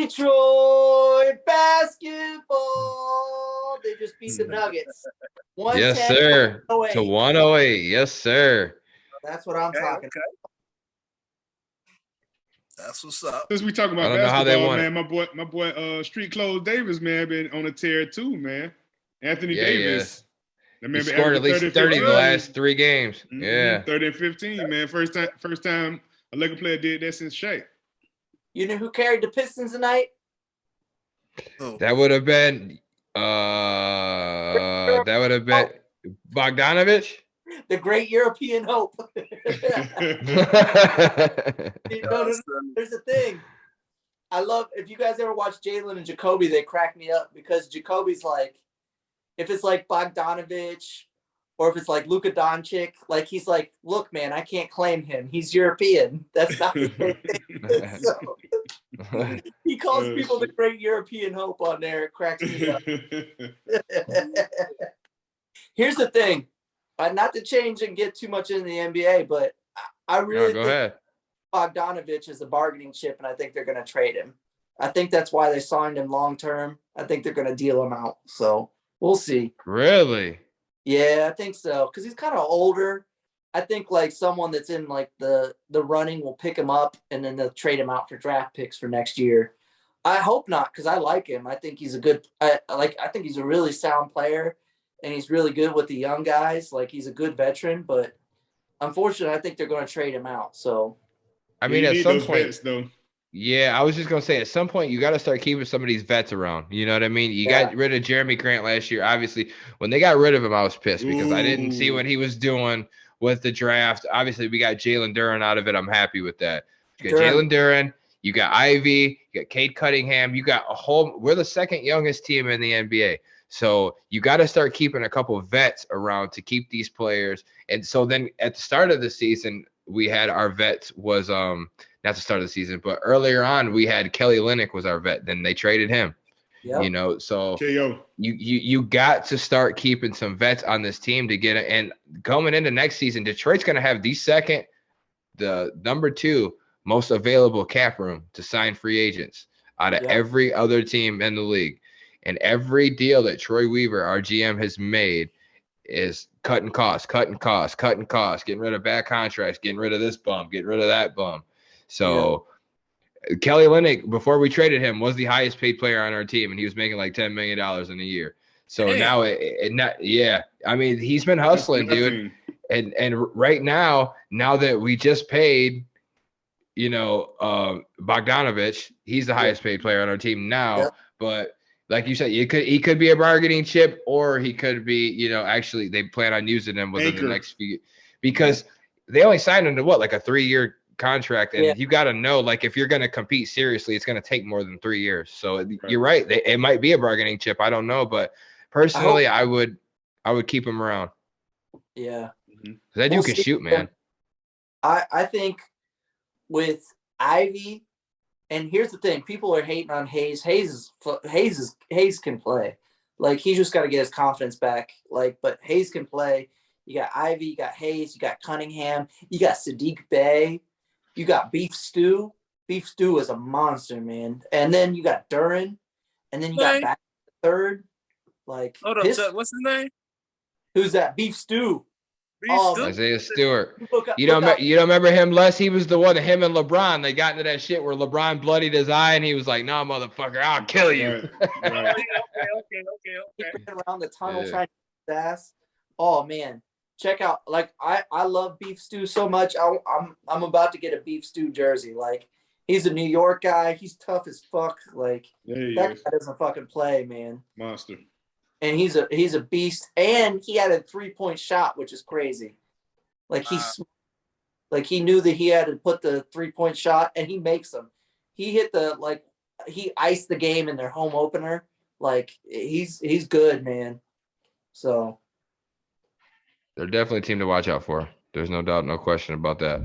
Detroit basketball. They just beat the Nuggets. Yes, 110 sir. to To 108. 108. Yes, sir. That's what I'm talking about. That's what's up. Since we talking I about don't know how they basketball, won man, my boy, Street Clothes Davis, man, been on a tear too, man. Anthony Davis. That He man been scored at averaging least 30 and 30 in the 15. last 3 games. Yeah. 30 and 15, man. First time a Laker player did that since Shaq. You know who carried the Pistons tonight? Oh. That would have been Bogdanovich. The great European hope. There's the thing. I love, if you guys ever watch Jalen and Jacoby, they crack me up because Jacoby's like, if it's like Bogdanovich or if it's like Luka Doncic, like he's like, look, man, I can't claim him. He's European. That's not the same thing. So, he calls people the great European hope on there. It cracks me up. Here's the thing. Not to change and get too much into the NBA, but I really think Bogdanovich is a bargaining chip, and I think they're going to trade him. I think that's why they signed him long term. I think they're going to deal him out. So we'll see. Really? Yeah, I think so. Because he's kind of older. I think like someone that's in like the running will pick him up, and then they'll trade him out for draft picks for next year. I hope not, because I like him. I think he's a good. I think he's a really sound player. And he's really good with the young guys. Like, he's a good veteran, but unfortunately, I think they're going to trade him out. So, I mean, at some point, vets, though. Yeah, I was just going to say, at some point, you got to start keeping some of these vets around. You know what I mean? You got rid of Jeremy Grant last year. Obviously, when they got rid of him, I was pissed because I didn't see what he was doing with the draft. Obviously, we got Jalen Duren out of it. I'm happy with that. You got Jalen Duren. You got Ivy. You got Cade Cunningham. You got we're the second youngest team in the NBA. So you got to start keeping a couple of vets around to keep these players. And so then at the start of the season, we had our vets was not the start of the season, but earlier on we had Kelly Olynyk was our vet. Then they traded him. Yep. You know, so you got to start keeping some vets on this team to get it. And coming into next season, Detroit's going to have the number 2 most available cap room to sign free agents out of every other team in the league. And every deal that Troy Weaver, our GM, has made is cutting costs, getting rid of bad contracts, getting rid of this bum, getting rid of that bum. So Kelly Olynyk, before we traded him, was the highest paid player on our team, and he was making like $10 million in a year. So now I mean, he's been hustling, dude. And right now that we just paid, Bogdanovich, he's the highest paid player on our team now, but like you said, he could be a bargaining chip, or he could be, actually they plan on using him within the next few, because they only signed him to like a 3-year contract, and you got to know, like, if you're going to compete seriously, it's going to take more than 3 years. So you're right, it might be a bargaining chip. I don't know, but personally, I would keep him around. Yeah, because that dude can shoot, man. I think with Ivy. And here's the thing: people are hating on Hayes. Hayes can play. Like, he just got to get his confidence back. Like, but Hayes can play. You got Ivy, you got Hayes, you got Cunningham, you got Sadiq Bey, you got Beef Stew. Beef Stew is a monster, man. And then you got Duren, and then you got back third. Like, hold up, what's his name? Who's that? Beef Stew. Isaiah Stewart. You don't remember him, Les? He was the one, him and LeBron, they got into that shit where LeBron bloodied his eye and he was like, "Nah, motherfucker, I'll kill you." Okay. He ran around the tunnel trying to get his ass. Oh man, check out! Like, I love Beef Stew so much. I'm about to get a Beef Stew jersey. Like, he's a New York guy. He's tough as fuck. Like, that guy doesn't fucking play, man. Monster. And he's a beast, and he had a 3-point shot, which is crazy. Like, he knew that he had to put the 3-point shot, and he makes them. He hit he iced the game in their home opener. Like, he's good, man. So they're definitely a team to watch out for. There's no doubt, no question about that.